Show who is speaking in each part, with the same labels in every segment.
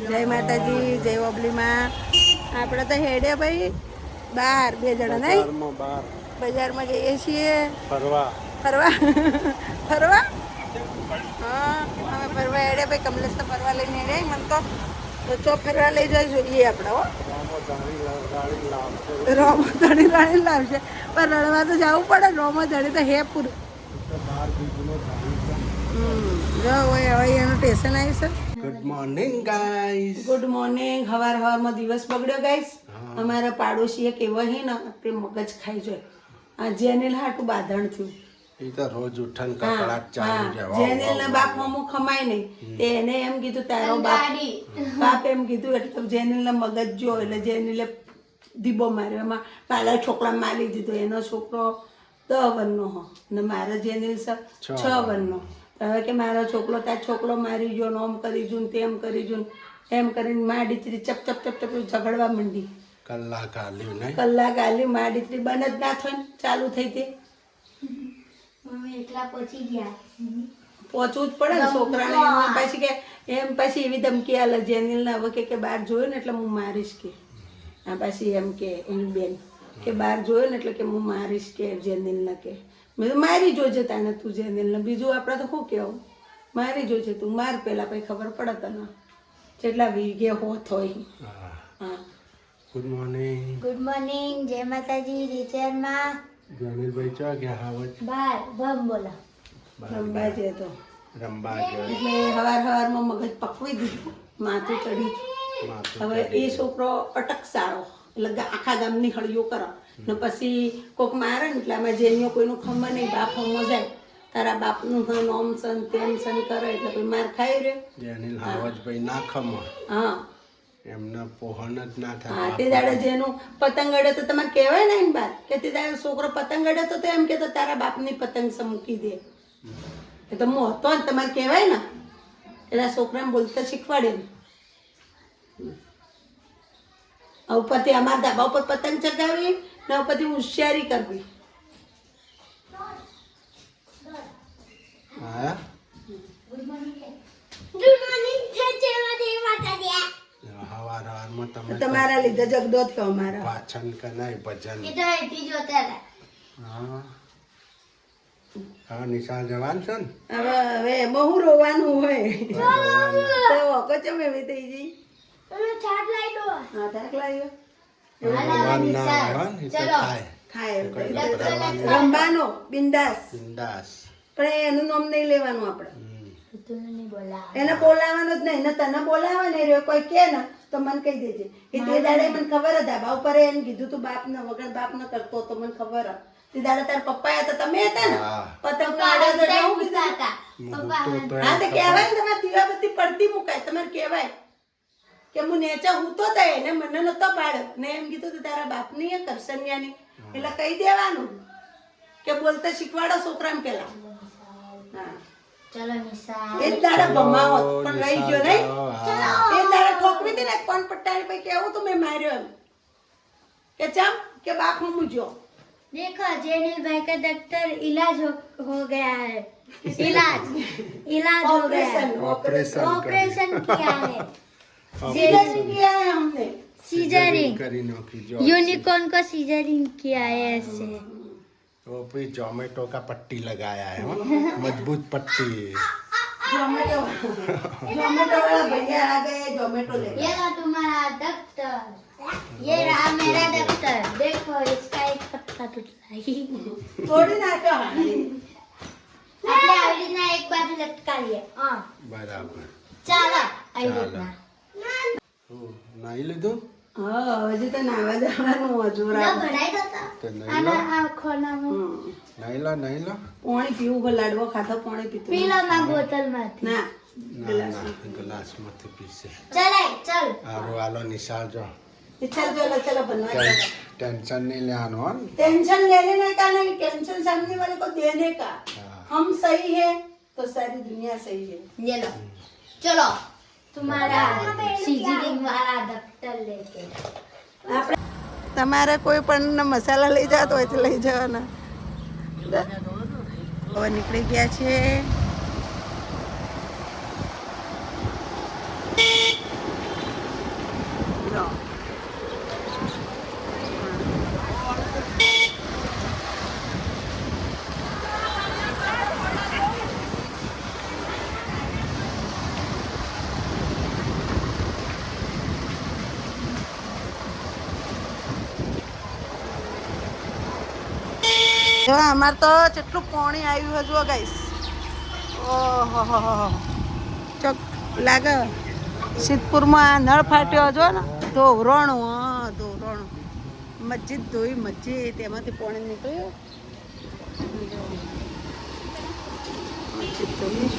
Speaker 1: જય માતાજી, જય ઓબલીમાં. આપણે તો હેડે ભાઈ બહાર 2 જણા નહીં બજારમાં જઈએ છીએ ફરવા. હા, અમે ફરવા હેડે ભાઈ. કમલેશ તો ફરવા લઈને હેડે. મને તો ચો ફરવા લઈ જાય જોઈએ આપણે. હો, રોમો ધણી રાણી લાવશે, પણ રડવા તો જવું પડે. રોમો ધણી તો હે પૂરું. જો હવે એનું સ્ટેશન આવ્યું છે.
Speaker 2: Good morning guys.
Speaker 1: Good morning. હવારમાં દિવસ બગડ્યો ગાઈસ. અમારા પાડોશી એક એવો હે ને તે મગજ ખાઈ જાય. આ જેનેલ હાટું બાંધણ થયું.
Speaker 2: એ તો રોજ ઉઠન કકડાટ ચાલુ છે.
Speaker 1: જેનેલ ના બાપ હમું ખમાય નહીં. એને એમ કીધું તારો બાપ એમ કીધું એટલે જેનેલ ના મગજ જો એટલે જેનેલે દીબો માર્યો. એમાં પાલા છોકરા મારી દીધો. એનો છોકરો 10 વર્ષનો હો ને મારા જેનેલ 6 વર્ષનો. હવે કે મારો છોકરો તાર છોકરો મારી ગયો ને આમ કરી જુ ને તેમ કરી જુ એમ કરીને મા દીકરી ચપ ચપ ચપ ચપ ઝઘડવા માંડી.
Speaker 2: કલાક આલ્યું
Speaker 1: મા દીકરી બન જ ના થઈ ચાલુ થઈ તે પહોંચવું જ પડે ને છોકરાને. પછી કે એમ પછી એવી ધમકી આલે જેનિલ ને હવે કે બહાર જોયું ને એટલે હું મારીશ કે. પછી એમ કે એની બેન કે બહાર જોયું ને એટલે કે હું મારીશ કે જેનિલ ને કે. મેં તો મારી જોજે તાને તું જેનિલ ને. બીજું આપણે તો શું કહેવું, મારી જોજે તું માર પેલા પછી ખબર પડે તને જેટલા વીઘે હોત હોય. હા,
Speaker 2: ગુડ મોર્નિંગ.
Speaker 3: Good morning. જય માતાજી. રીચરમાં
Speaker 2: જમીલભાઈ ચા ગયા હાવજ
Speaker 3: બાર ભમ બોલા
Speaker 1: રંબા છે તો
Speaker 2: રંબા ગયો
Speaker 1: એટલે હવારમાં મગજ પકવી દીધું, માથું ચડી. હવે એ છોકરો અટક સારો એટલે આખા ગામની હળીઓ કરો ને પછી કોક મારે ને એટલે આમાં જેનીઓ કોઈનું ખબર નહીં. બાપ હમો જાય તારા બાપનું નોમ સન તેમ સન કરે એટલે કોઈ માર ખાઈ રહ્યો.
Speaker 2: જેનિલ હાવજભાઈ ના ખમો.
Speaker 1: હા,
Speaker 2: એમના પોહન જ ના થાય.
Speaker 1: હા, તે દાડે જેનું પતંગ અડે તો તમારે કહેવાય ને એની બાદ કે તે દાડે છોકરો પતંગ અડે તો એમ કે તો તારા બાપની પતંગ સે મૂકી દે. એ તો હું હતો ને તમારે કહેવાય ને એટલે છોકરાને બોલતા શીખવાડે ને. ઉપરથી અમારા ધાબા ઉપર પતંગ ચગાવી ને ઉપરથી હોશિયારી કરવી.
Speaker 2: હા,
Speaker 3: ગુડ મોર્નિંગ. જય માતાજી.
Speaker 2: હવારમાં તમે
Speaker 1: તમારા લીધે જગદો થયો અમારા.
Speaker 2: પાછન કનાય ભજન.
Speaker 3: એ તો એથી જોતા હતા.
Speaker 2: હા, હા, નિશાળ જવાન છો ને.
Speaker 1: હવે એમાં હું રોવાનું હોય તો વખત ચમ એવી થઈ જઈ.
Speaker 3: ચાટ લઈ લો.
Speaker 1: હા, થાક લાગ્યો.
Speaker 2: રોવાનું ના આવે ને, એ તો થાય.
Speaker 1: ખાય રંબાનો બિંદાસ.
Speaker 2: બિંદાસ.
Speaker 1: પણ એનું નામ નહીં લેવાનું આપણે.
Speaker 3: તું નહીં બોલા.
Speaker 1: એને બોલાવવાનું જ નહીં. ને તને બોલાવે ને રે કોઈ કે ને તો મને કહી દેજે. એ તે દાડે મને ખબર જ ધાબા ઉપર એને કીધું તું બાપ ને વગર બાપ ન કરતો તો મને ખબર જ. તે દાડે તાર પપ્પા હતા તમે હતા ને પતંગ કાઢે તો હું કીધું હતા. હા, તો કહેવાય ને તમારે દીવાબત્તી પડતી મુકાય. તમારે કહેવાય કે હું નેચા હું તો થાય એને મને નતો પાડ્યો ને એમ કીધું તું તારા બાપની એ કરસનિયાની એટલે કહી દેવાનું કે બોલતા શીખવાડો છોકરાને પેલા. હા,
Speaker 3: ચલો નિશા.
Speaker 1: એ દાડા ભમાવો પણ રહી ગયો નહીં. એ દાડા ઠોકવી હતી ને કોણ પટ્ટારી ભાઈ કેવું તો મેં માર્યો એમ કે ચમ કે બાપ હું મુજો.
Speaker 3: देखो जेनिल भाई का डॉक्टर इलाज हो गया है. इलाज हो गया है. ऑपरेशन किया है.
Speaker 1: सीजरिंग किया है हमने.
Speaker 3: सीजरिंग
Speaker 2: કરી નાખી જો.
Speaker 3: यूनिकॉर्न को सीजरिंग किया है ऐसे.
Speaker 2: तो फिर जोमेटो का पट्टी लगाया है. मजबूत पट्टी.
Speaker 1: जोमेटो वाला भैया आ गए. जोमेटो ले
Speaker 3: ये लो तुम्हारा डॉक्टर. ये रहा मेरा डॉक्टर. देखो इसका एक पत्ता टूटा है.
Speaker 1: थोड़ी नाटो
Speaker 3: આપણે આવી રીતના એક બાજુ લટકાવીએ. હા,
Speaker 2: બરાબર.
Speaker 3: ચાલો આવી રીતના.
Speaker 2: નાઈ લીધું.
Speaker 1: હા, હજી તો નાવા જવાનું હજુ
Speaker 3: ના ભરાઈ દો
Speaker 2: તો
Speaker 3: તો.
Speaker 2: નહીં
Speaker 3: આના આ ખોલામાં
Speaker 2: નાઈ લો.
Speaker 1: પાણી પીવું લાડવો ખાતો પાણી પીતું
Speaker 3: પીલો માં બોટલમાંથી.
Speaker 1: ના
Speaker 2: ગ્લાસ માંથી પીશે.
Speaker 3: ચલાય ચલ.
Speaker 2: હારું હાલો નિશાળ જો.
Speaker 1: चलो बनवा.
Speaker 2: टेंशन नहीं लेना हो.
Speaker 1: टेंशन लेने का नहीं, टेंशन सामने वाले को देने का. हम सही है तो सारी दुनिया सही है.
Speaker 3: ये लो चलो तुम्हारा सीजरिंग वाला डॉक्टर लेके.
Speaker 1: આપણે તમારે કોઈ પણ મસાલા લઈ જતો હોય તો લઈ જવાના. હવે નીકળી ગયા છે જો અમાર તો કેટલું પાણી આવ્યું હજુ ગાઈસ. ઓહો ચોક લાગે સિદ્ધપુરમાં નળ ફાટ્યો જો ને ધોવરાણું. હા ધોવરાણું મસ્જિદ ધોઈ મસ્જિદ એમાંથી પાણી નીકળ્યું. મસ્જિદ ધોઈ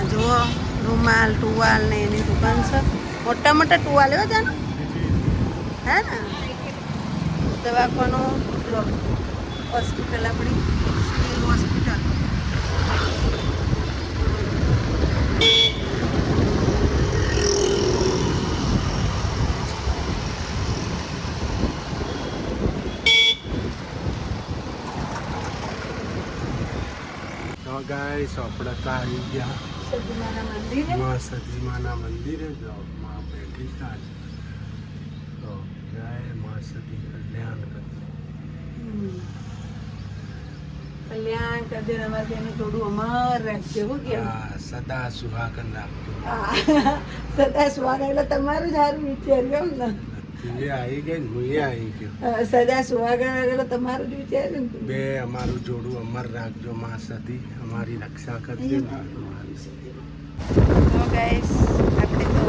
Speaker 1: જુઓ રૂમાલ ટુવાલ ને એની દુકાન છે. મોટા મોટા ટુવાલ એવા છે ને હે ને. દવાખાનું હોસ્પિટલ આપણી સિવિલ હોસ્પિટલ.
Speaker 2: તો ગાઈસ આપણે તો આવી ગયા
Speaker 1: સદીમાના મંદિરે.
Speaker 2: માં સતીમાના મંદિરે. જો માં બેઠી છે. તો જય માં સતી કલ્યાણ કરી.
Speaker 1: કલ્યાણ કરજે અમારે તેનું થોડું અમર રાખજે. હું કેવું
Speaker 2: હા, સદા સુહાગન રાખજો.
Speaker 1: સદા સુહાગા એટલે તમારું જ સારું વિચાર્યું એમ ને.
Speaker 2: તું આવી ગઈ ને હું આવી ગયો.
Speaker 1: સદા સુહાગા એટલે તમારું જ વિચાર્યું ને.
Speaker 2: બે અમારું જોડું અમર રાખજો માં સતી. અમારી રક્ષા કરજો.
Speaker 1: તો ગાઈસ આપણે તો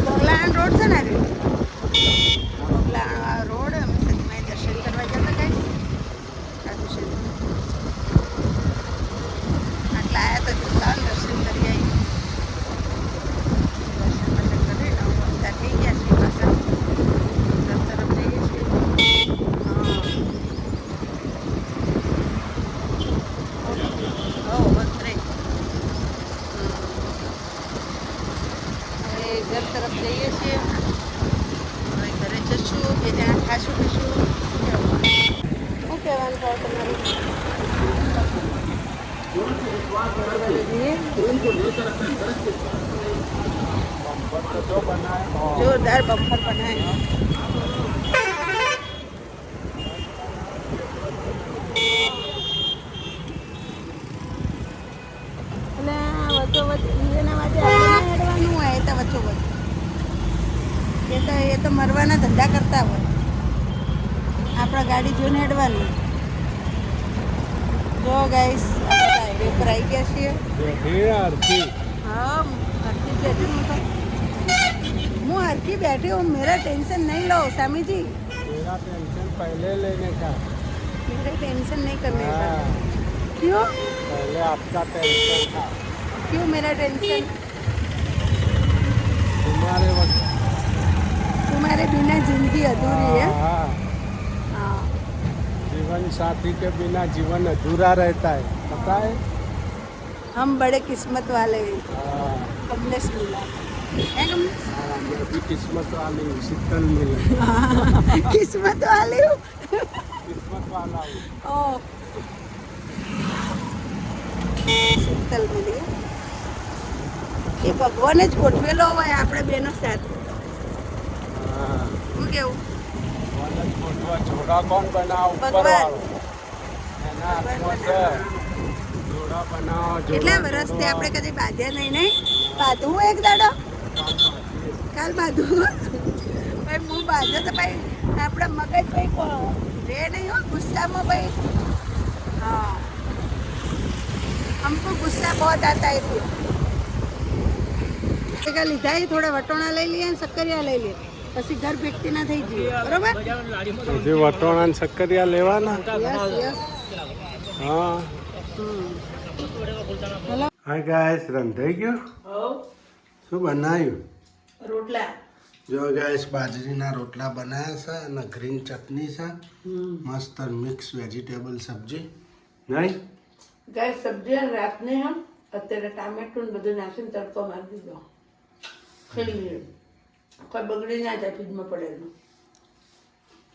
Speaker 1: કોગલાણ રોડ છે ને કોગલાણ રોડ અમે સતીમાએ દર્શન કરવા જતા ગાઈસ. સાધુ છે આટલા આવ્યા તો ચાલ દર્શન કરી આવી. દર્શન બર્શન કરી બધા થઈ ગયા છે પાછા ઘર તરફ જઈએ છીએ. વંતરે ઘર તરફ જઈએ છીએ. હવે ઘરે જશું બે જણા ખાશું પીશું. શું કહેવાનું ભાવ તમારું? જોરદાર બમ્પર બનાવ્યો. હેડવાનું હોય એ તો વચ્ચોવચ એ તો મરવાના ધંધા કરતા હોય. આપણા ગાડી જોઈને હેડવાનું. જો ગાઈસ હાઈવે ઉપર આવી ગયા છીએ. હા હરકી બેઠી હું હરકી बैठी हूँ. मेरा टेंशन नहीं लो स्वामी जी.
Speaker 2: मेरा टेंशन पहले लेने का.
Speaker 1: मेरा टेंशन नहीं करने का. क्यों?
Speaker 2: पहले आपका टेंशन था.
Speaker 1: क्यों मेरा टेंशन?
Speaker 2: तुम्हारे वक्त
Speaker 1: तुम्हारे बिना जिंदगी अधूरी है.
Speaker 2: हाँ,
Speaker 1: हाँ
Speaker 2: जीवन साथी के बिना जीवन अधूरा रहता है. पता है.
Speaker 1: हम बड़े किस्मत वाले हैं.
Speaker 2: हाँ,
Speaker 1: कमलेश मिला है कमलेश.
Speaker 2: हाँ, मैं भी किस्मत वाली हूँ. शीतल मिले.
Speaker 1: किस्मत वाली हूँ.
Speaker 2: किस्मत वाला हूँ.
Speaker 1: ओ शीतल मिली. એ ભગવાને જ ગોઠવેલો હોય આપણે બેનો સાથ.
Speaker 2: हाँ,
Speaker 1: શું કેવું?
Speaker 2: वाला छोटवा छोड़ा कौन बना ऊपर
Speaker 1: भगवान.
Speaker 2: वाला है ना.
Speaker 1: भगवान
Speaker 2: आत्मा से जोड़ा बनाओ.
Speaker 1: કેટલા વર્ષથી આપણે કદી બાંધ્યા નહીં. બાંધવું એક દાડો કાલ બાંધવું. ભાઈ હું બાંધ્યો તો ભાઈ આપણા મગજ ભાઈ રે નહીં હો ગુસ્સામાં ભાઈ. हाँ हमको गुस्सा बहुत आता है. એટલે લીધા એ થોડા વટોણા લઈ લઈએ અને સક્કરિયા લઈ લઈએ પછી ઘર ભેગતી ના થઈ જઈએ. બરોબર.
Speaker 2: જે વટોણા સક્કરિયા લેવાના.
Speaker 1: Yes yes.
Speaker 2: હા. હાય ગાઈસ, રંધાઈ ગયો. શું બનાવ્યું?
Speaker 1: રોટલા.
Speaker 2: જો ગાઈસ બાજરીના રોટલા બનાવ્યા છે અને ગ્રીન ચટણી છે. મસ્ત મિક્સ વેજીટેબલ સબ્જી નહીં.
Speaker 1: ગાય સબ્જી અને રાતને હમ અત્યારે ટામેટું ને બધું નાખીને તડકો મારી દીધો. ખાઈ લે, કોઈ બગડી ના જાય ફ્રીજમાં પડેલું.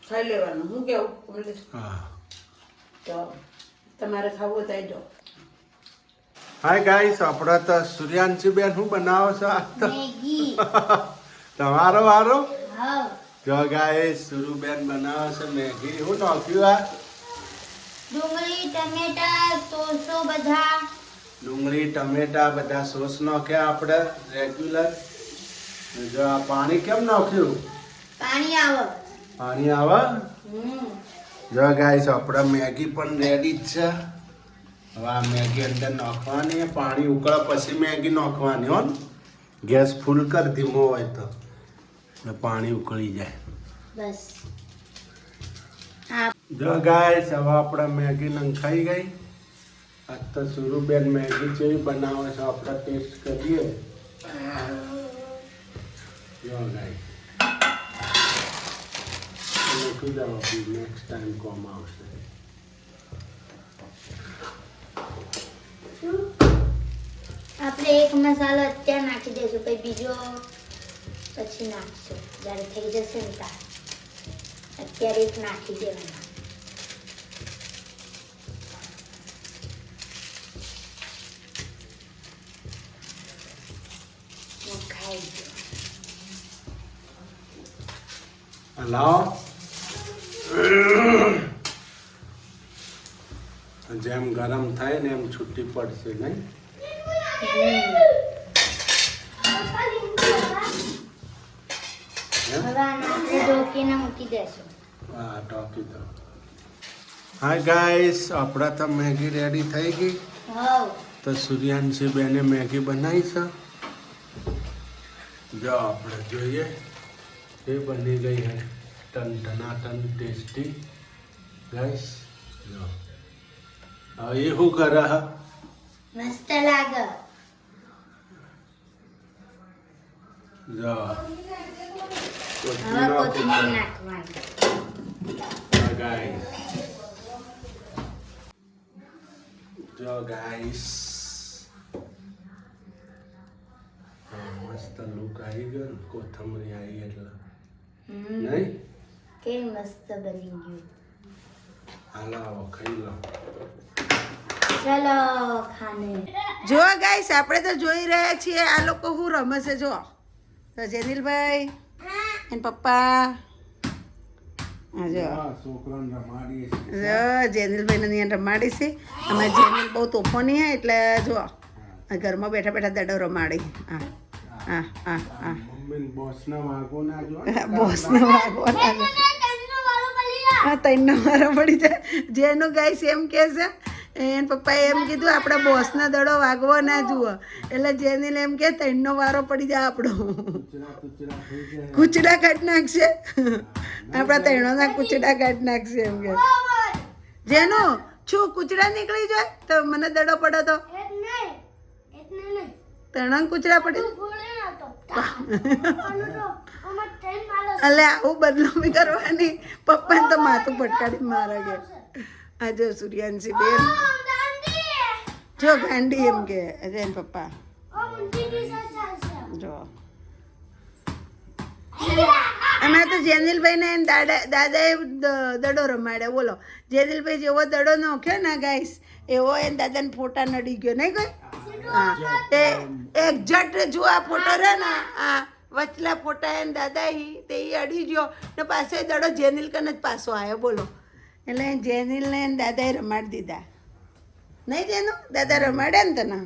Speaker 1: ખાઈ લેવાનું. હું કેવું કમલેશ?
Speaker 2: હા.
Speaker 1: તો તમારે ખાવું હોય તો આવી જાઓ.
Speaker 2: હાય ગાઈસ, આપણા તો સૂર્યાંશી બેન શું બનાવો છો આજ તો?
Speaker 3: મેગી.
Speaker 2: તમારો વારો.
Speaker 3: હા.
Speaker 2: જો ગાઈસ, સુરુબેન બનાવે છે મેગી. શું નાખ્યું આ?
Speaker 3: ડુંગળી, ટમેટા, સોસો બધા.
Speaker 2: ડુંગળી ટમેટા બધા સોસ નાખ્યા આપણે રેગ્યુલર. જો આ પાણી કેમ નાખ્યું?
Speaker 3: પાણી આવે.
Speaker 2: પાણી આવે. જો ગાઈસ, આપણા મેગી પણ રેડી જ છે. હવે આ મેગી અંદર નાખવાની, પાણી ઉકળે પછી મેગી નાખવાની હો. ગેસ ફૂલ કર, ધીમો હોય તો એટલે પાણી ઉકળી જાય.
Speaker 3: બસ.
Speaker 2: જો ગાઈસ, હવે આપણે મેગી નંખાઈ ગઈ. આજ તો સુરુબેન મેગી જેવી બનાવે છે, આપણે ટેસ્ટ કરીએ. જો ગાઈસ, મૂકી દો, નેક્સ્ટ ટાઈમ કોમ આવશે.
Speaker 3: આપણે એક મસાલો અત્યારે નાખી દઈશું, પછી બીજો પછી નાખશું જ્યારે થઈ જશે ને ત્યારે. અત્યારે એક નાખી દેવાના. ખાઈ
Speaker 2: લાવો. જેમ ગરમ થાય ને એમ છૂટી પડશે નહીં?
Speaker 3: હવે આને આપણે ઢોકીને મૂકી દેશું.
Speaker 2: હા, ઢોકી દો. હાય ગાઈસ, આપણા તો મેગી રેડી થઈ ગઈ.
Speaker 3: હવ.
Speaker 2: તો સૂર્યાંશી બેને મેગી બનાવી છે. જો આપણે જોઈએ, એ બની ગઈ હે ટન ટેસ્ટી. ગાઈસ જો હવે એ શું કરે હા?
Speaker 3: મસ્ત લાગે.
Speaker 2: જો
Speaker 3: હવે કોથમીર નાખવાની.
Speaker 2: ગાઈસ, જો ગાઈસ, મસ્ત લુક આવી ગયો ને, કોથમરી આવી એટલે નહીં?
Speaker 3: કેવી મસ્ત બની ગયું.
Speaker 2: હાલો ખાઈ લો.
Speaker 3: ચલો ખાને.
Speaker 1: જો ગાઈસ, આપણે તો જોઈ રહ્યા છીએ આ લોકો શું રમે છે. જો તો જેનિલભાઈ એન પપ્પા. હા જો
Speaker 2: છોકરાને રમાડીએ
Speaker 1: જો જેનિલભાઈને અહીંયા રમાડી છે. અમારે જેનિલ બહુ તોફાની હે એટલે જો ઘરમાં બેઠા બેઠા દડો રમાડી. હા હા હા હા.
Speaker 2: મમ્મી બોસના વાગો ના જો.
Speaker 1: બોસને વાગવાના છે. હા, તૈનનો મારો પડી જાય. જેનું ગાઈસ એમ કહે છે, એને પપ્પાએ એમ કીધું આપણે બોસનો દડો વાગવો ના જુઓ. એટલે જેનિલ એમ કે તૈનનો વારો પડી જાય આપણો. કૂચડા કાઢી નાખશે. આપણા તૈણોના કૂચડા કાઢી નાખશે એમ કે. જેનું છું કૂચડા નીકળી જાય તો મને દડો પડે તો તૈણા કૂચડા પડે. એટલે આવું બદલામી કરવાની. પપ્પાને તો માથું પટકાડી મારે કે. આ જો સૂર્યાંશી બેન જો ગાંડી એમ કે જૈન પપ્પા જો. અમે તો જેનિલભાઈ ને દાદાએ દડો રમાડ્યો. બોલો, જેનિલભાઈ જેવો દડો નોખ્યો ને ગાઈસ, એવો એને દાદાને ફોટા નડી ગયો નહીં કોઈ? હા, તે એક્ઝેક્ટ જો આ ફોટો રહે ને, આ વચલા ફોટા એને દાદા તે અડી ગયો ને પાછો એ દડો જેનિલ કને જ પાછો આવ્યો. બોલો, એટલે જેનિલને દાદાએ રમાડી દીધા નહીં? જેનું દાદા રમાડ્યા ને તને.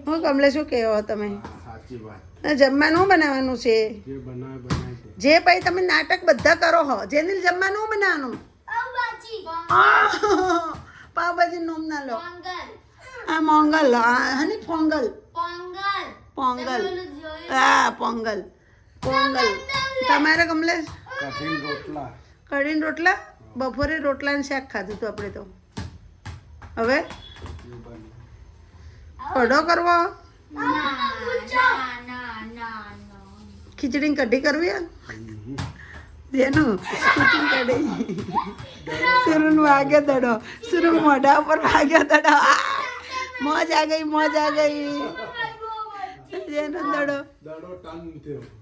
Speaker 1: હું કમલે શું કહેવો તમે?
Speaker 2: સાચી વાત.
Speaker 1: જમવાનું બનાવવાનું છે
Speaker 2: જે બનાવે બનાવી દે.
Speaker 1: જે પછી તમે નાટક બધા કરો હો. જેનિલ જમવાનું બનાવવાનું પાવભાજી નોમ ના લો. આ મોંગલ. હની પોંગલ. પોંગલ. હા, પોંગલ. પોંગલ. તમારે કમલેશ?
Speaker 2: કઠિન રોટલા.
Speaker 1: કઢીને રોટલા. બપોરે રોટલા ને શાક ખાધું હતું આપણે તો. હવે કઢો કરવો, ખીચડી કઢી કરવી. જેનું ખીચડી કઢી સુરુ વાગે દડો, સુરુ મોઢા ઉપર વાગે દડો. મોજ આ ગઈ જેનો દડો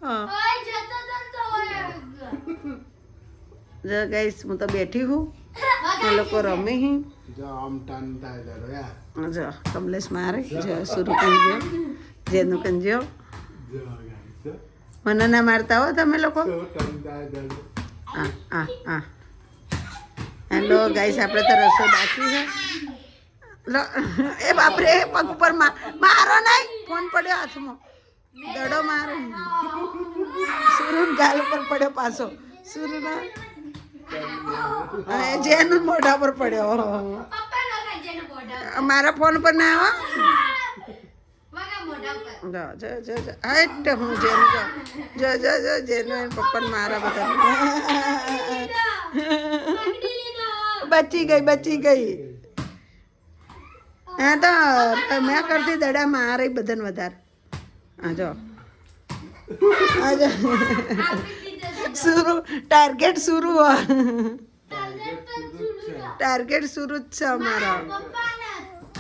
Speaker 1: હા જો ગાઈસ હું તો બેઠી હું એ લોકો રમે હી જો કમલેશ મારે જો સુરુ કંજો જેનું કંજો મને ના મારતા હો તમે લોકો હેલો ગાઈસ આપણે તો રસો બાકી છે લો એ બાપરે પગ ઉપર મારો નહીં ફોન પડ્યો હાથમાં દડો મારો સુરુ ગાલ ઉપર પડ્યો પાછો સુરુ ના જેનું મોઢા પર પડ્યો મારા ફોન પર ના આવો હું જેનું જો જેનું પપ્પા મારા બધા બચી ગઈ હા તો મેં કરતી દડા મારે બધાને વધારે હા જો ટાર્ગેટ શુરુ જ છે અમારા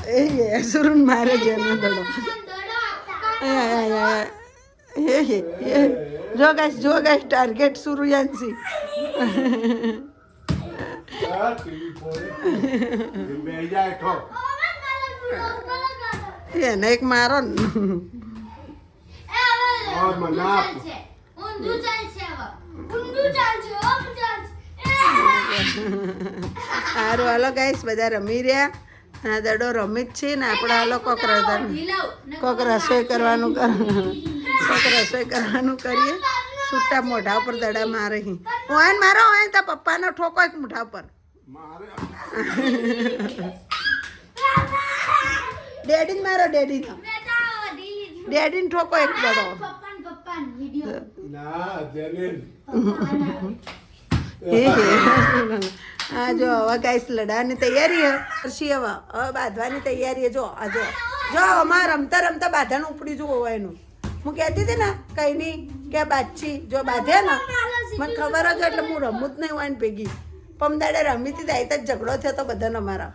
Speaker 1: એ શુરુ મારે જેનો દડો જો ગાઈસ ટાર્ગેટ શુરુ યાંસી એને એક મારો ને સારું હાલો ગાઈસ બધા રમી રહ્યા આ દડો રમી જ છે ને આપણે હાલો કોક રસોઈ કરવાનું કરીએ છૂટા મોઢા ઉપર દડા મારે ઓય મારો હોય તો પપ્પાનો ઠોકો એક મોઢા ઉપર ડેડી મારો ડેડીને ઠોકો એક દડો હા જો હવે ગાઈસ લડાવવાની તૈયારી હશે હવે બાંધવાની તૈયારી જો અમારે રમતા બાંધાનું ઉપડી જુઓ એનું હું કહેતી હતી ને કઈ નહીં કે બાછી જો બાંધે ને મને ખબર જ એટલે હું રમું જ નહીં હોય ને ભેગી પમદાડે રમી હતી ત્યાં જ ઝઘડો થયો તો બધાનો અમારા